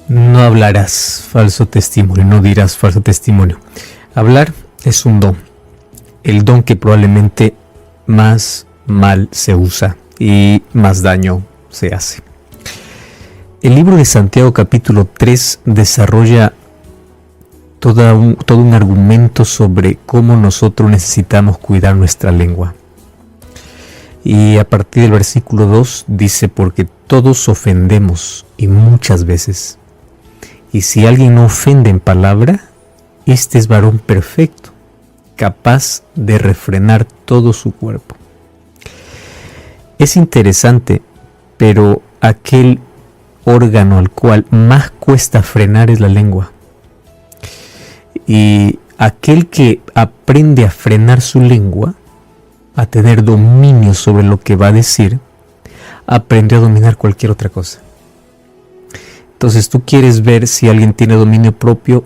No hablarás falso testimonio, no dirás falso testimonio. Hablar es un don, el don que probablemente más mal se usa y más daño se hace. El libro de Santiago capítulo 3 desarrolla todo un argumento sobre cómo nosotros necesitamos cuidar nuestra lengua. Y a partir del versículo 2 dice: porque todos ofendemos y muchas veces. Y si alguien no ofende en palabra, este es varón perfecto, capaz de refrenar todo su cuerpo. Es interesante, pero aquel órgano al cual más cuesta frenar es la lengua. Y aquel que aprende a frenar su lengua, a tener dominio sobre lo que va a decir, aprendió a dominar cualquier otra cosa. Entonces, tú quieres ver si alguien tiene dominio propio,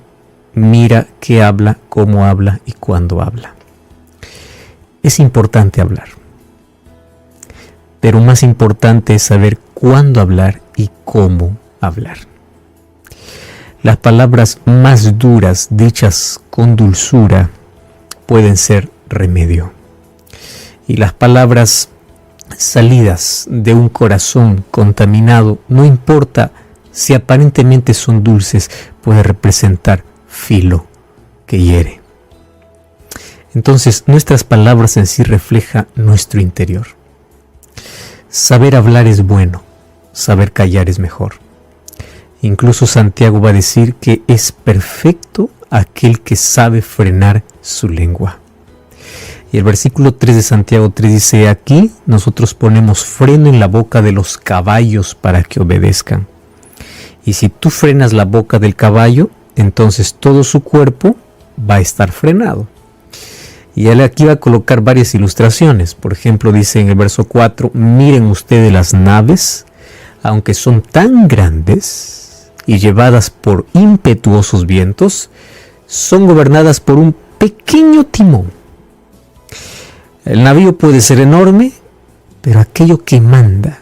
mira qué habla, cómo habla y cuándo habla. Es importante hablar, pero más importante es saber cuándo hablar y cómo hablar. Las palabras más duras, dichas con dulzura, pueden ser remedio. Y las palabras salidas de un corazón contaminado, no importa si aparentemente son dulces, puede representar filo que hiere. Entonces, nuestras palabras en sí reflejan nuestro interior. Saber hablar es bueno, saber callar es mejor. Incluso Santiago va a decir que es perfecto aquel que sabe frenar su lengua. Y el versículo 3 de Santiago 3 dice: aquí nosotros ponemos freno en la boca de los caballos para que obedezcan. Y si tú frenas la boca del caballo, entonces todo su cuerpo va a estar frenado. Y él aquí va a colocar varias ilustraciones. Por ejemplo, dice en el verso 4: miren ustedes las naves, aunque son tan grandes y llevadas por impetuosos vientos, son gobernadas por un pequeño timón. El navío puede ser enorme, pero aquello que manda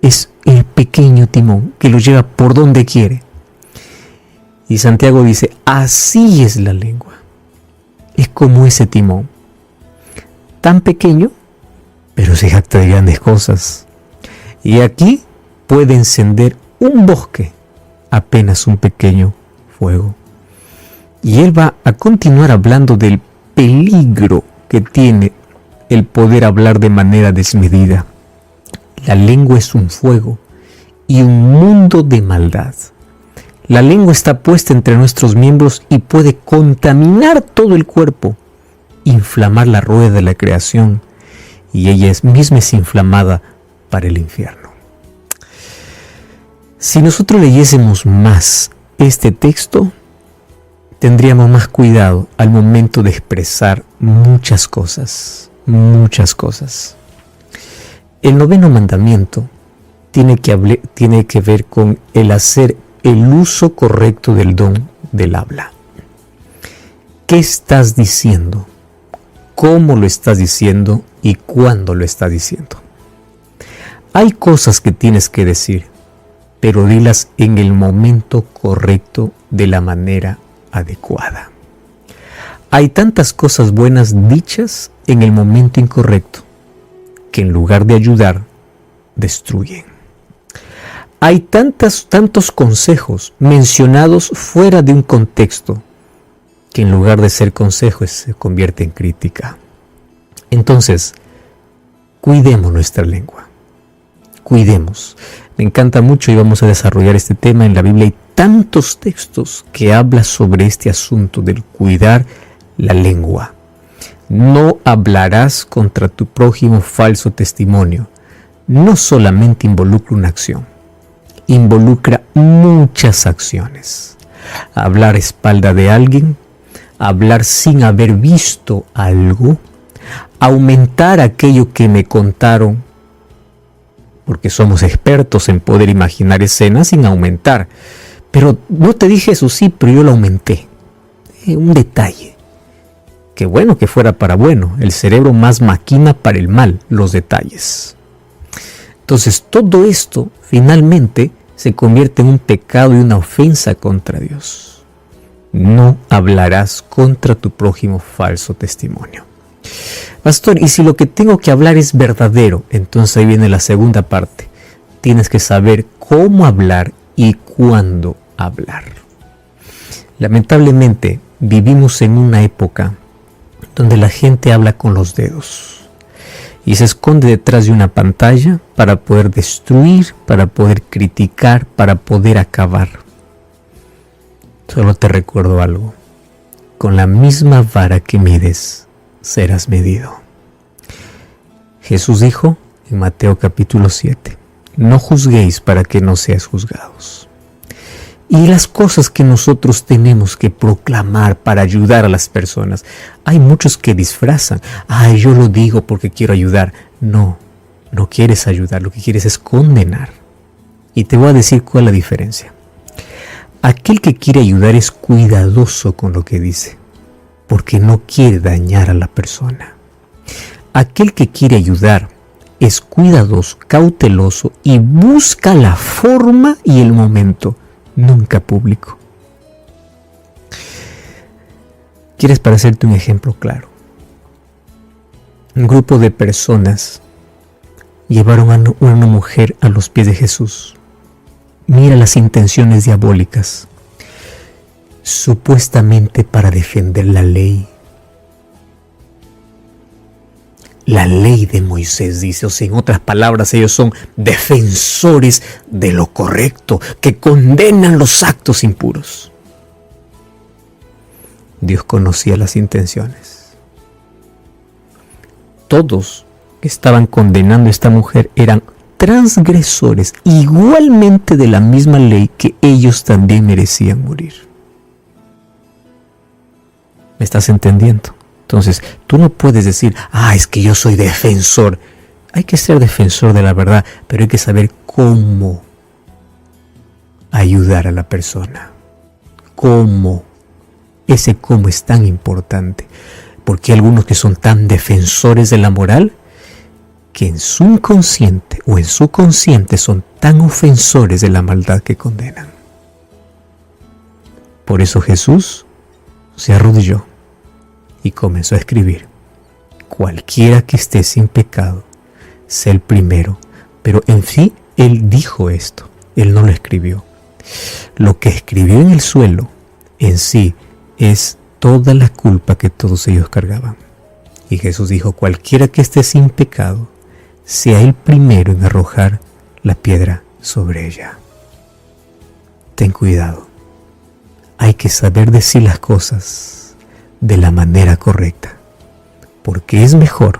es el pequeño timón que lo lleva por donde quiere. Y Santiago dice: así es la lengua. Es como ese timón, tan pequeño, pero se jacta de grandes cosas. Y aquí puede encender un bosque, apenas un pequeño fuego. Y él va a continuar hablando del peligro que tiene el poder hablar de manera desmedida. La lengua es un fuego y un mundo de maldad. La lengua está puesta entre nuestros miembros y puede contaminar todo el cuerpo, inflamar la rueda de la creación, y ella misma es inflamada para el infierno. Si nosotros leyésemos más este texto, tendríamos más cuidado al momento de expresar muchas cosas. El 9º mandamiento tiene que ver con el hacer el uso correcto del don del habla. ¿Qué estás diciendo? ¿Cómo lo estás diciendo? ¿Y cuándo lo estás diciendo? Hay cosas que tienes que decir, pero dilas en el momento correcto, de la manera adecuada. Hay tantas cosas buenas dichas en el momento incorrecto que en lugar de ayudar, destruyen. Hay tantos consejos mencionados fuera de un contexto que en lugar de ser consejos se convierte en crítica. Entonces, cuidemos nuestra lengua. Cuidemos. Me encanta mucho y vamos a desarrollar este tema en la Biblia. Hay tantos textos que hablan sobre este asunto del cuidar la lengua. No hablarás contra tu prójimo falso testimonio. No solamente involucra una acción, involucra muchas acciones. Hablar a espalda de alguien, hablar sin haber visto algo, aumentar aquello que me contaron, porque somos expertos en poder imaginar escenas sin aumentar. Pero no te dije eso, sí, pero yo lo aumenté. Un detalle. Qué bueno que fuera para bueno. El cerebro más maquina para el mal los detalles. Entonces, todo esto finalmente se convierte en un pecado y una ofensa contra Dios. No hablarás contra tu prójimo falso testimonio. Pastor, y si lo que tengo que hablar es verdadero, entonces ahí viene la segunda parte. Tienes que saber cómo hablar y cuándo hablar. Lamentablemente, vivimos en una época donde la gente habla con los dedos y se esconde detrás de una pantalla para poder destruir, para poder criticar, para poder acabar. Solo te recuerdo algo: con la misma vara que mides, serás medido. Jesús dijo en Mateo capítulo 7, no juzguéis para que no seáis juzgados. Y las cosas que nosotros tenemos que proclamar para ayudar a las personas, hay muchos que disfrazan. Yo lo digo porque quiero ayudar. No quieres ayudar, lo que quieres es condenar. Y te voy a decir cuál es la diferencia. Aquel que quiere ayudar es cuidadoso con lo que dice, porque no quiere dañar a la persona. Aquel que quiere ayudar es cuidadoso, cauteloso y busca la forma y el momento, nunca público. ¿Quieres para hacerte un ejemplo claro? Un grupo de personas llevaron a una mujer a los pies de Jesús. Mira las intenciones diabólicas, supuestamente para defender la ley. La ley de Moisés, dice, o sea, en otras palabras, ellos son defensores de lo correcto, que condenan los actos impuros. Dios conocía las intenciones. Todos que estaban condenando a esta mujer eran transgresores igualmente de la misma ley que ellos también merecían morir. ¿Me estás entendiendo? Entonces, tú no puedes decir, es que yo soy defensor. Hay que ser defensor de la verdad, pero hay que saber cómo ayudar a la persona. ¿Cómo? Ese cómo es tan importante, porque hay algunos que son tan defensores de la moral que en su inconsciente o en su consciente son tan ofensores de la maldad que condenan. Por eso Jesús se arrodilló y comenzó a escribir: cualquiera que esté sin pecado, sea el primero. Pero en sí, él dijo esto, él no lo escribió. Lo que escribió en el suelo, en sí, es toda la culpa que todos ellos cargaban. Y Jesús dijo: cualquiera que esté sin pecado, sea el primero en arrojar la piedra sobre ella. Ten cuidado. Hay que saber decir las cosas de la manera correcta, porque es mejor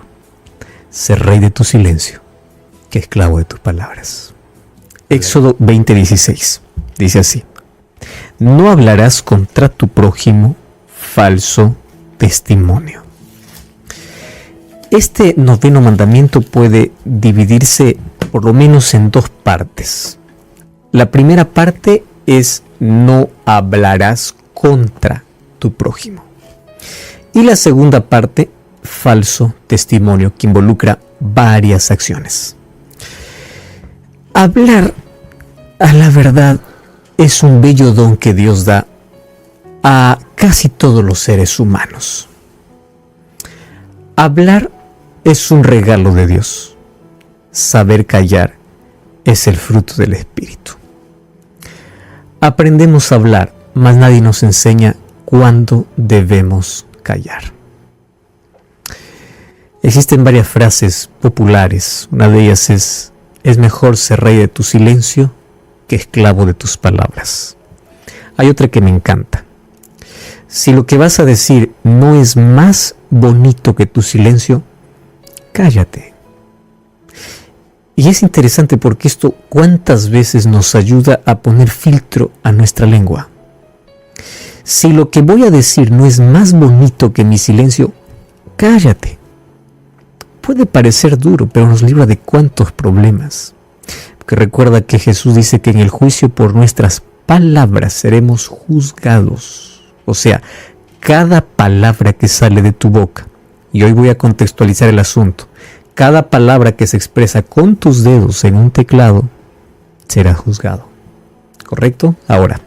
ser rey de tu silencio que esclavo de tus palabras. Éxodo 20:16 dice así: no hablarás contra tu prójimo falso testimonio. Este noveno mandamiento puede dividirse por lo menos en dos partes. La primera parte es: no hablarás contra tu prójimo. Y la segunda parte, falso testimonio, que involucra varias acciones. Hablar a la verdad es un bello don que Dios da a casi todos los seres humanos. Hablar es un regalo de Dios. Saber callar es el fruto del Espíritu. Aprendemos a hablar, mas nadie nos enseña cuándo debemos callar. Existen varias frases populares. Una de ellas es mejor ser rey de tu silencio que esclavo de tus palabras. Hay otra que me encanta: si lo que vas a decir no es más bonito que tu silencio, cállate. Y es interesante porque esto cuántas veces nos ayuda a poner filtro a nuestra lengua. Si lo que voy a decir no es más bonito que mi silencio, cállate. Puede parecer duro, pero nos libra de cuántos problemas. Porque recuerda que Jesús dice que en el juicio por nuestras palabras seremos juzgados. O sea, cada palabra que sale de tu boca, y hoy voy a contextualizar el asunto, cada palabra que se expresa con tus dedos en un teclado será juzgado. ¿correcto? Ahora,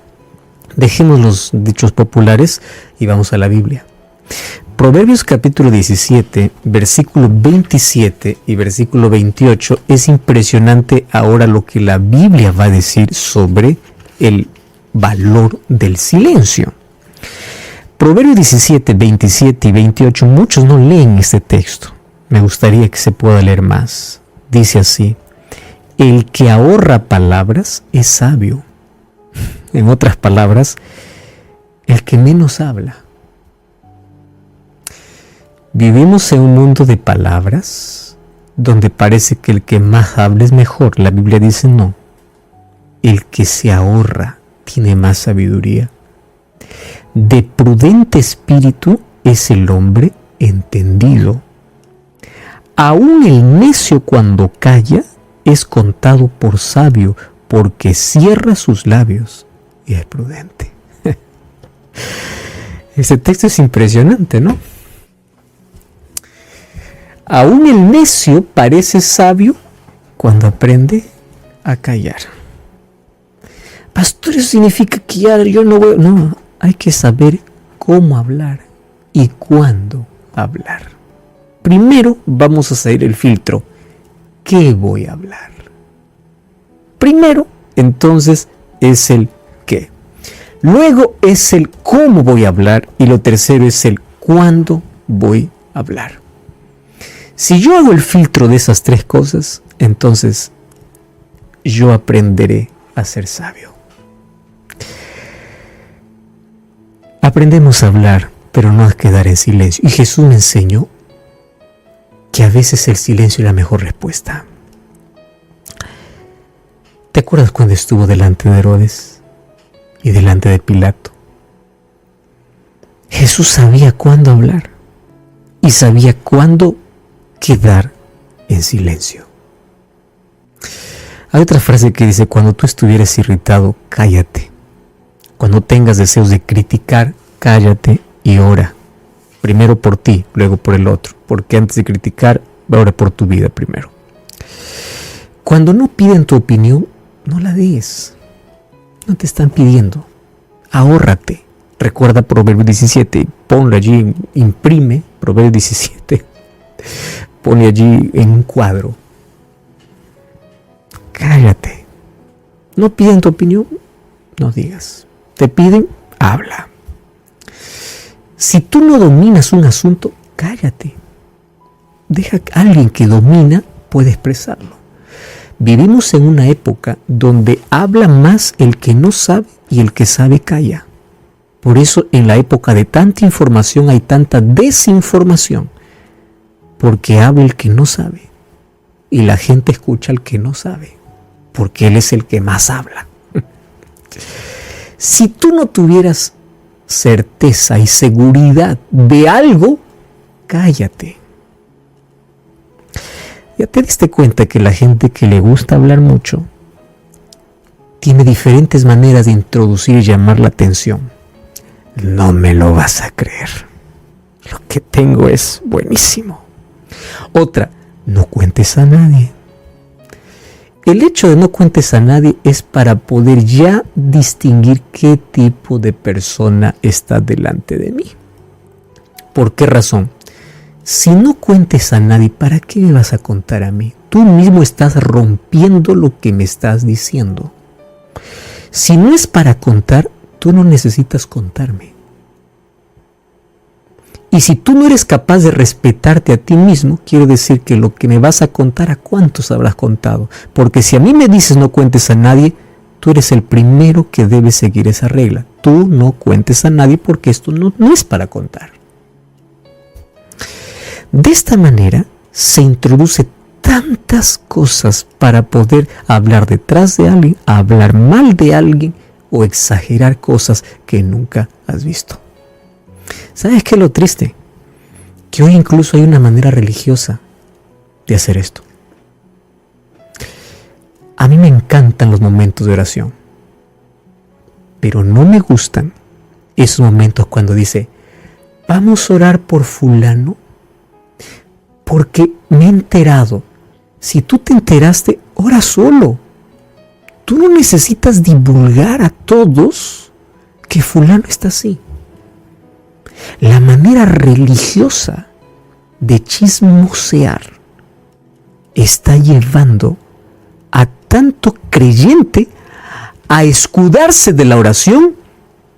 dejemos los dichos populares y vamos a la Biblia. Proverbios capítulo 17, versículo 27 y versículo 28 es impresionante ahora lo que la Biblia va a decir sobre el valor del silencio. Proverbios 17, 27 y 28, muchos no leen este texto. Me gustaría que se pueda leer más. Dice así: el que ahorra palabras es sabio. En otras palabras, el que menos habla. Vivimos en un mundo de palabras donde parece que el que más habla es mejor. La Biblia dice no. El que se ahorra tiene más sabiduría. De prudente espíritu es el hombre entendido. Aún el necio cuando calla es contado por sabio, porque cierra sus labios y es prudente. Este texto es impresionante, ¿no? Aún el necio parece sabio cuando aprende a callar. Pastor, eso significa que ya yo no voy... No, hay que saber cómo hablar y cuándo hablar. Primero vamos a hacer el filtro. ¿Qué voy a hablar? Primero, entonces, es el qué. Luego es el cómo voy a hablar y lo tercero es el cuándo voy a hablar. Si yo hago el filtro de esas tres cosas, entonces yo aprenderé a ser sabio. Aprendemos a hablar, pero no a quedar en silencio. Y Jesús me enseñó que a veces el silencio es la mejor respuesta. ¿Te acuerdas cuando estuvo delante de Herodes y delante de Pilato? Jesús sabía cuándo hablar y sabía cuándo quedar en silencio. Hay otra frase que dice: cuando tú estuvieras irritado, cállate. Cuando tengas deseos de criticar, cállate y ora. Primero por ti, luego por el otro. Porque antes de criticar, ora por tu vida primero. Cuando no piden tu opinión, no la des. No te están pidiendo. Ahórrate. Recuerda Proverbios 17. Ponlo allí, imprime Proverbios 17. Ponle allí en un cuadro. Cállate. No piden tu opinión, no digas. Te piden, habla. Si tú no dominas un asunto, cállate. Deja que alguien que domina pueda expresarlo. Vivimos en una época donde habla más el que no sabe y el que sabe calla. Por eso en la época de tanta información hay tanta desinformación. Porque habla el que no sabe y la gente escucha al que no sabe, porque él es el que más habla. Si tú no tuvieras certeza y seguridad de algo, cállate. Ya te diste cuenta que la gente que le gusta hablar mucho tiene diferentes maneras de introducir y llamar la atención. No me lo vas a creer. Lo que tengo es buenísimo. Otra, no cuentes a nadie. El hecho de no cuentes a nadie es para poder ya distinguir qué tipo de persona está delante de mí. ¿Por qué razón? Si no cuentes a nadie, ¿para qué me vas a contar a mí? Tú mismo estás rompiendo lo que me estás diciendo. Si no es para contar, tú no necesitas contarme. Y si tú no eres capaz de respetarte a ti mismo, quiero decir que lo que me vas a contar, ¿a cuántos habrás contado? Porque si a mí me dices no cuentes a nadie, tú eres el primero que debe seguir esa regla. Tú no cuentes a nadie porque esto no es para contar. De esta manera se introduce tantas cosas para poder hablar detrás de alguien, hablar mal de alguien o exagerar cosas que nunca has visto. ¿Sabes qué es lo triste? Que hoy incluso hay una manera religiosa de hacer esto. A mí me encantan los momentos de oración, pero no me gustan esos momentos cuando dice: vamos a orar por fulano porque me he enterado. Si tú te enteraste, ora solo. Tú no necesitas divulgar a todos que fulano está así. La manera religiosa de chismosear está llevando a tanto creyente a escudarse de la oración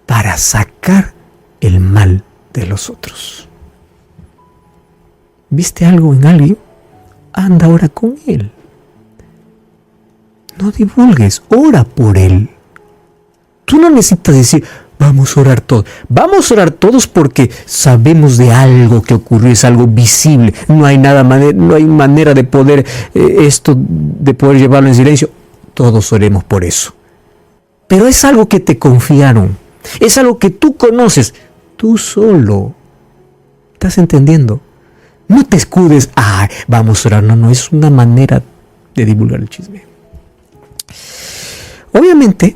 para sacar el mal de los otros. ¿Viste algo en alguien? Anda, ora con él. No divulgues, ora por él. Tú no necesitas decir, vamos a orar todos. Vamos a orar todos porque sabemos de algo que ocurrió, es algo visible. No hay manera de poder de poder llevarlo en silencio. Todos oremos por eso. Pero es algo que te confiaron. Es algo que tú conoces. Tú solo. ¿Estás entendiendo? No te escudes. Vamos a orar. No, es una manera de divulgar el chisme. Obviamente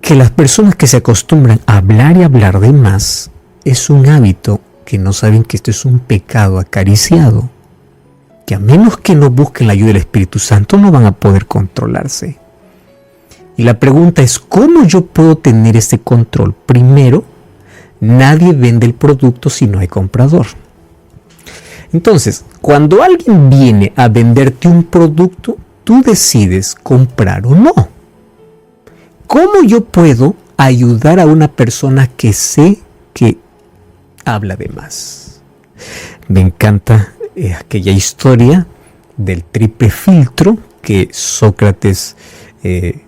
que las personas que se acostumbran a hablar y hablar de más es un hábito que no saben que esto es un pecado acariciado, que a menos que no busquen la ayuda del Espíritu Santo no van a poder controlarse. Y la pregunta es, ¿cómo yo puedo tener este control? Primero, nadie vende el producto si no hay comprador. Entonces, cuando alguien viene a venderte un producto, tú decides comprar o no. ¿Cómo yo puedo ayudar a una persona que sé que habla de más? Me encanta aquella historia del triple filtro que Sócrates se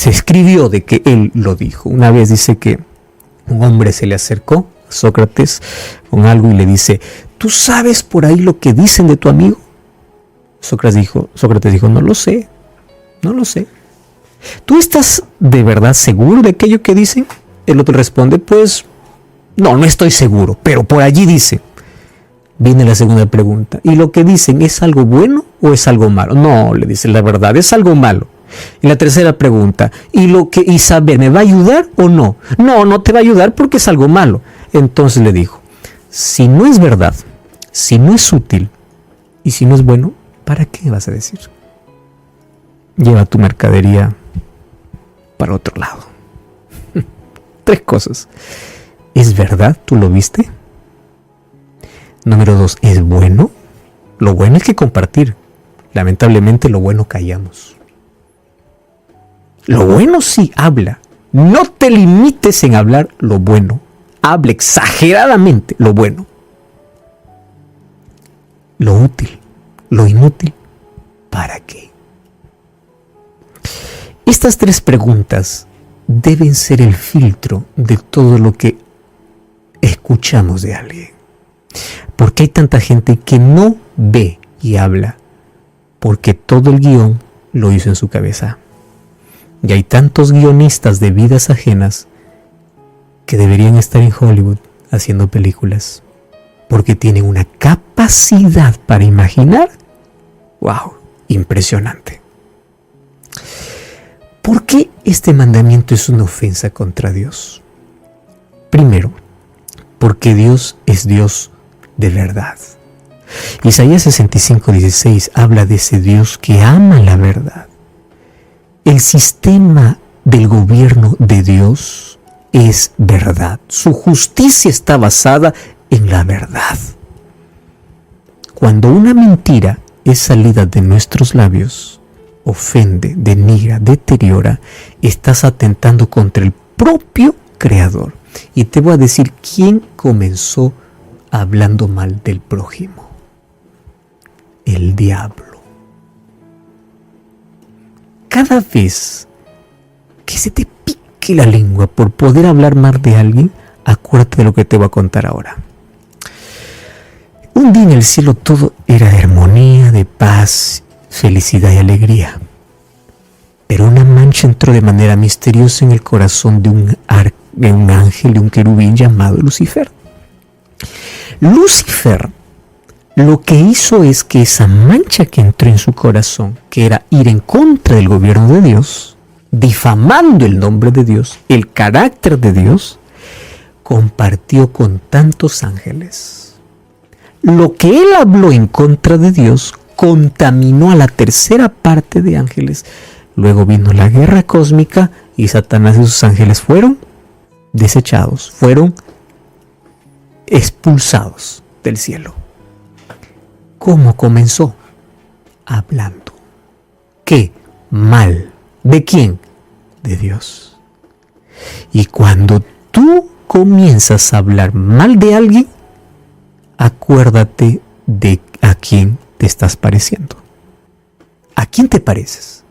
escribió de que él lo dijo. Una vez dice que un hombre se le acercó a Sócrates con algo y le dice, ¿tú sabes por ahí lo que dicen de tu amigo? Sócrates dijo, no lo sé. ¿Tú estás de verdad seguro de aquello que dicen? El otro responde, pues, no estoy seguro, pero por allí dice. Viene la segunda pregunta, ¿y lo que dicen es algo bueno o es algo malo? No, le dice la verdad, es algo malo. Y la tercera pregunta, ¿y saber me va a ayudar o no? No te va a ayudar porque es algo malo. Entonces le dijo, si no es verdad, si no es útil y si no es bueno, ¿para qué vas a decir? Lleva tu mercadería para otro lado. 3 cosas. ¿Es verdad? ¿Tú lo viste? Número 2, ¿es bueno? Lo bueno es que compartir. Lamentablemente lo bueno callamos. Lo bueno sí, habla. No te limites en hablar lo bueno. Habla exageradamente lo bueno. Lo útil, lo inútil, ¿para qué? Estas 3 preguntas deben ser el filtro de todo lo que escuchamos de alguien. ¿Por qué hay tanta gente que no ve y habla? Porque todo el guión lo hizo en su cabeza. Y hay tantos guionistas de vidas ajenas que deberían estar en Hollywood haciendo películas. Porque tienen una capacidad para imaginar. ¡Wow! Impresionante. ¿Por qué este mandamiento es una ofensa contra Dios? Primero, porque Dios es Dios de verdad. Isaías 65:16 habla de ese Dios que ama la verdad. El sistema del gobierno de Dios es verdad. Su justicia está basada en la verdad. Cuando una mentira es salida de nuestros labios, ofende, denigra, deteriora, estás atentando contra el propio Creador. Y te voy a decir quién comenzó hablando mal del prójimo. El diablo. Cada vez que se te pique la lengua por poder hablar mal de alguien, acuérdate de lo que te voy a contar ahora. Un día en el cielo todo era de armonía, de paz, felicidad y alegría. Pero una mancha entró de manera misteriosa en el corazón de un ángel, de un querubín llamado Lucifer. Lucifer lo que hizo es que esa mancha que entró en su corazón, que era ir en contra del gobierno de Dios, difamando el nombre de Dios, el carácter de Dios, compartió con tantos ángeles. Lo que él habló en contra de Dios contaminó a la tercera parte de ángeles Luego vino la guerra cósmica y Satanás y sus ángeles fueron desechados, fueron expulsados del cielo. ¿Cómo comenzó? Hablando. ¿Qué? Mal. ¿De quién? De Dios. Y cuando tú comienzas a hablar mal de alguien, acuérdate de a quién te estás pareciendo. ¿A quién te pareces?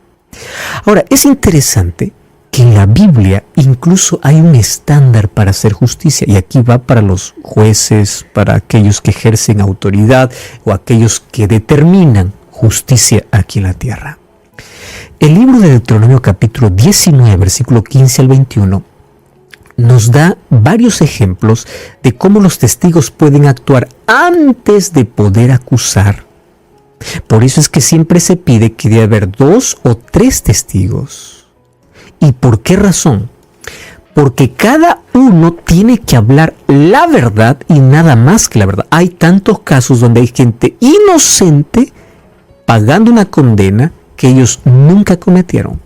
Ahora, es interesante que en la Biblia incluso hay un estándar para hacer justicia, y aquí va para los jueces, para aquellos que ejercen autoridad o aquellos que determinan justicia aquí en la tierra. El libro de Deuteronomio capítulo 19, versículo 15 al 21, nos da varios ejemplos de cómo los testigos pueden actuar antes de poder acusar. Por eso es que siempre se pide que debe haber 2 o 3 testigos. ¿Y por qué razón? Porque cada uno tiene que hablar la verdad y nada más que la verdad. Hay tantos casos donde hay gente inocente pagando una condena que ellos nunca cometieron.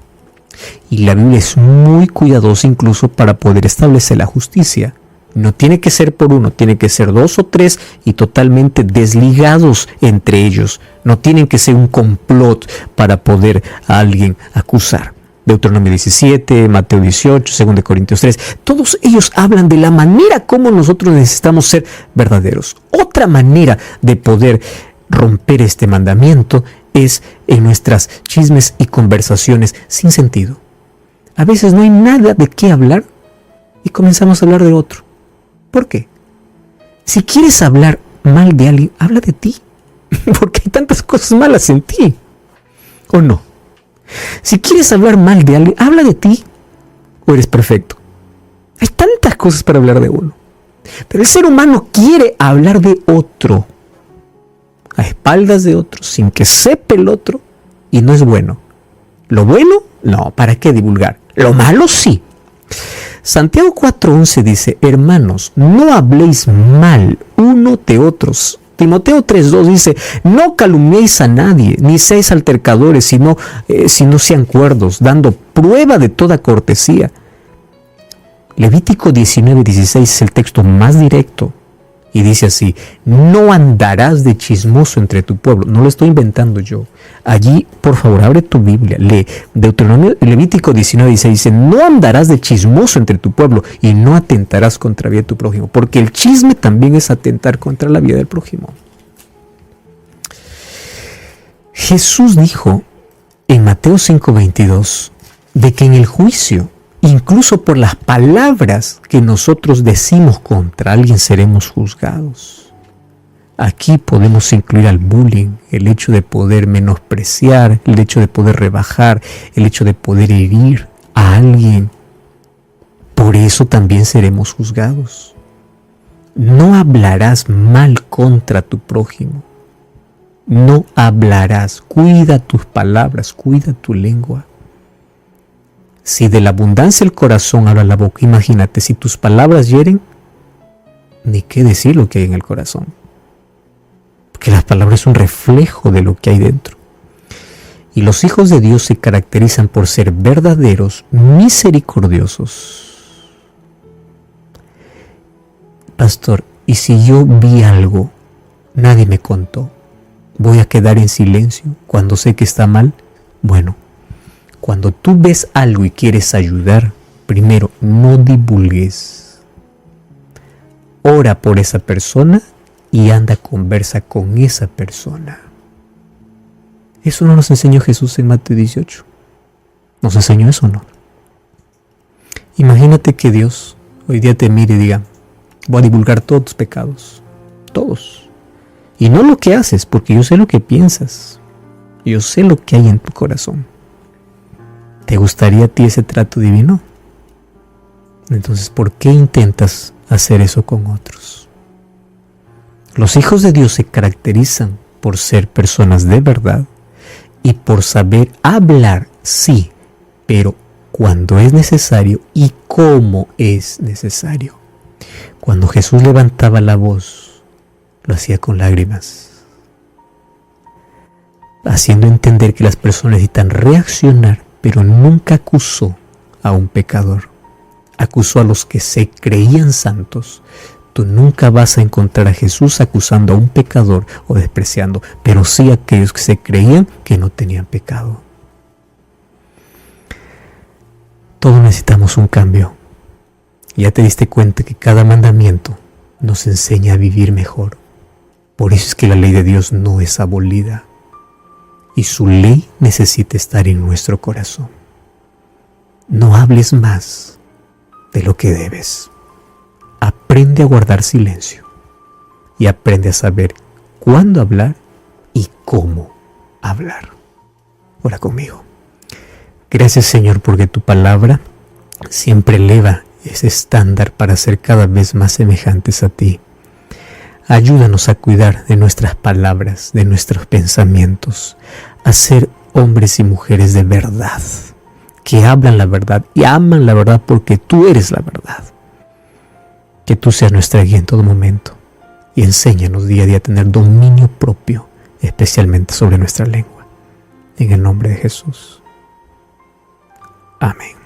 Y la Biblia es muy cuidadosa incluso para poder establecer la justicia. No tiene que ser por uno, tiene que ser 2 o 3 y totalmente desligados entre ellos. No tienen que ser un complot para poder a alguien acusar. Deuteronomio 17, Mateo 18, 2 Corintios 3. Todos ellos hablan de la manera como nosotros necesitamos ser verdaderos. Otra manera de poder romper este mandamiento es en nuestras chismes y conversaciones sin sentido. A veces no hay nada de qué hablar y comenzamos a hablar del otro. ¿Por qué? Si quieres hablar mal de alguien, habla de ti. Porque hay tantas cosas malas en ti. ¿O no? Si quieres hablar mal de alguien, habla de ti. ¿O eres perfecto? Hay tantas cosas para hablar de uno. Pero el ser humano quiere hablar de otro. A espaldas de otro, sin que sepa el otro. Y no es bueno. Lo bueno, no, ¿para qué divulgar? Lo malo, sí. Santiago 4:11 dice: hermanos, no habléis mal uno de otros. Timoteo 3:2 dice: no calumniéis a nadie, ni seáis altercadores, sino sean cuerdos, dando prueba de toda cortesía. Levítico 19:16 es el texto más directo. Y dice así: no andarás de chismoso entre tu pueblo. No lo estoy inventando yo. Allí, por favor, abre tu Biblia, lee Levítico 19:16. Dice: no andarás de chismoso entre tu pueblo y no atentarás contra la vida de tu prójimo. Porque el chisme también es atentar contra la vida del prójimo. Jesús dijo en Mateo 5:22 de que en el juicio, incluso por las palabras que nosotros decimos contra alguien, seremos juzgados. Aquí podemos incluir al bullying, el hecho de poder menospreciar, el hecho de poder rebajar, el hecho de poder herir a alguien. Por eso también seremos juzgados. No hablarás mal contra tu prójimo. No hablarás. Cuida tus palabras, cuida tu lengua. Si de la abundancia del corazón habla la boca, imagínate, si tus palabras hieren, ni qué decir lo que hay en el corazón. Porque las palabras son un reflejo de lo que hay dentro. Y los hijos de Dios se caracterizan por ser verdaderos, misericordiosos. Pastor, ¿y si yo vi algo, nadie me contó? ¿Voy a quedar en silencio cuando sé que está mal? Bueno, cuando tú ves algo y quieres ayudar, primero, no divulgues. Ora por esa persona y anda, conversa con esa persona. Eso no nos enseñó Jesús en Mateo 18. ¿Nos enseñó eso o no? Imagínate que Dios hoy día te mire y diga: voy a divulgar todos tus pecados. Todos. Y no lo que haces, porque yo sé lo que piensas. Yo sé lo que hay en tu corazón. ¿Te gustaría a ti ese trato divino? Entonces, ¿por qué intentas hacer eso con otros? Los hijos de Dios se caracterizan por ser personas de verdad y por saber hablar, sí, pero cuando es necesario y cómo es necesario. Cuando Jesús levantaba la voz, lo hacía con lágrimas, haciendo entender que las personas necesitan reaccionar pero nunca acusó a un pecador. Acusó a los que se creían santos. Tú nunca vas a encontrar a Jesús acusando a un pecador o despreciando, pero sí a aquellos que se creían que no tenían pecado. Todos necesitamos un cambio. Ya te diste cuenta que cada mandamiento nos enseña a vivir mejor. Por eso es que la ley de Dios no es abolida. Y su ley necesita estar en nuestro corazón. No hables más de lo que debes. Aprende a guardar silencio. Y aprende a saber cuándo hablar y cómo hablar. Ora conmigo. Gracias, Señor, porque tu palabra siempre eleva ese estándar para ser cada vez más semejantes a ti. Ayúdanos a cuidar de nuestras palabras, de nuestros pensamientos, a ser hombres y mujeres de verdad, que hablan la verdad y aman la verdad porque tú eres la verdad. Que tú seas nuestra guía en todo momento y enséñanos día a día a tener dominio propio, especialmente sobre nuestra lengua. En el nombre de Jesús. Amén.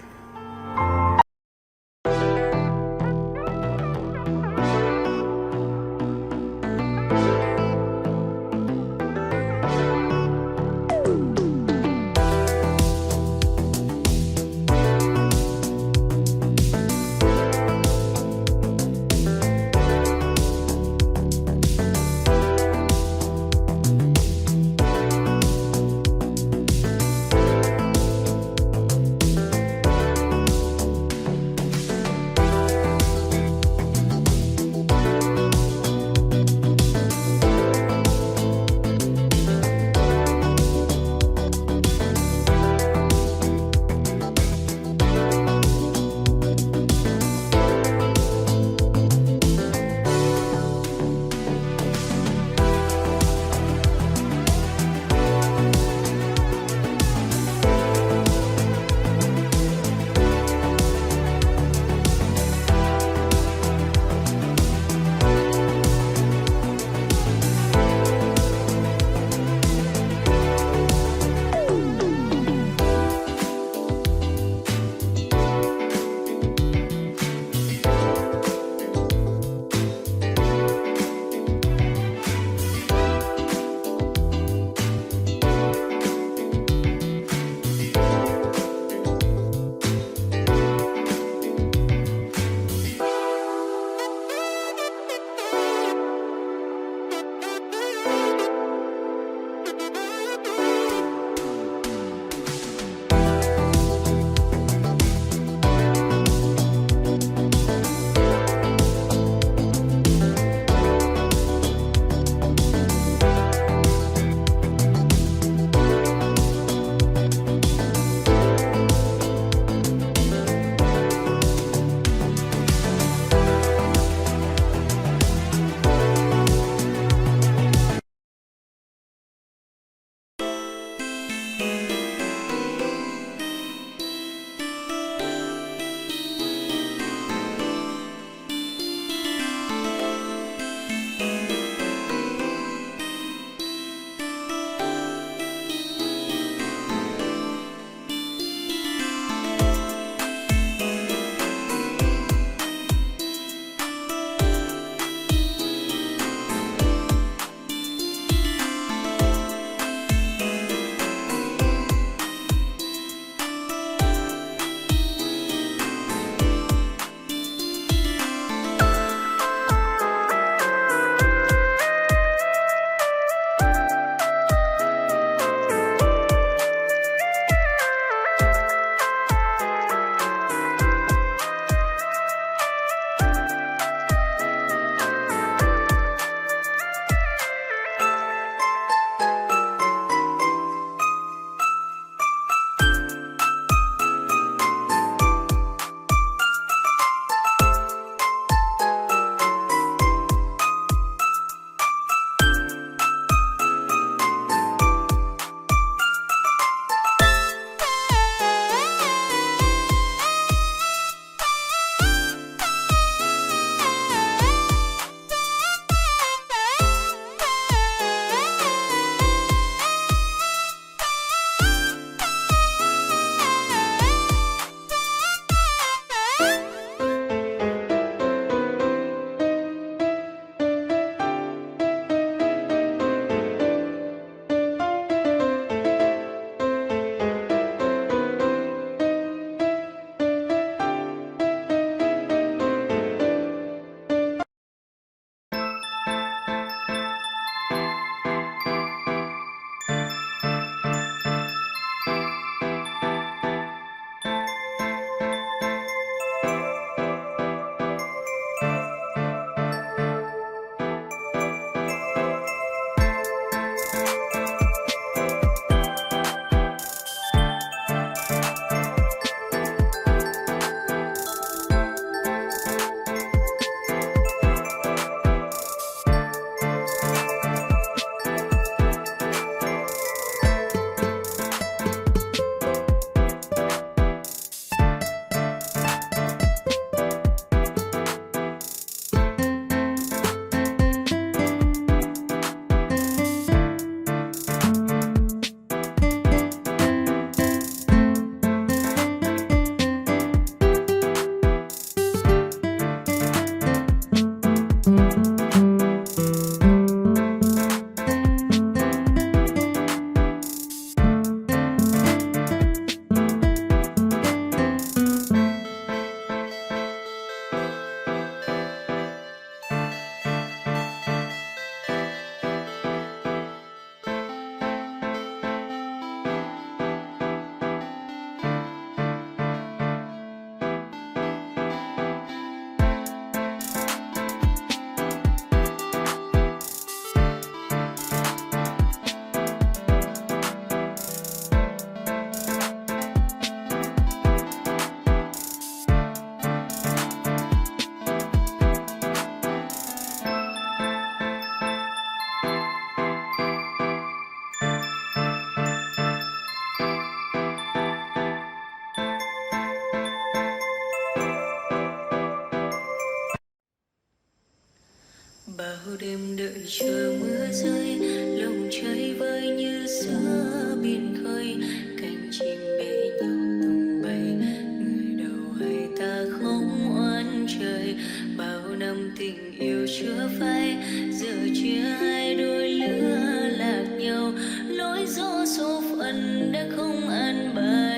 bao đêm đợi chờ mưa rơi, lòng chơi vơi như giữa biển khơi, cánh chim bế nhau tung bay, người đầu hay ta không oán trời. Bao năm tình yêu chưa phai, giờ chia hai đôi lứa lạc nhau, lối gió số phận đã không an bài.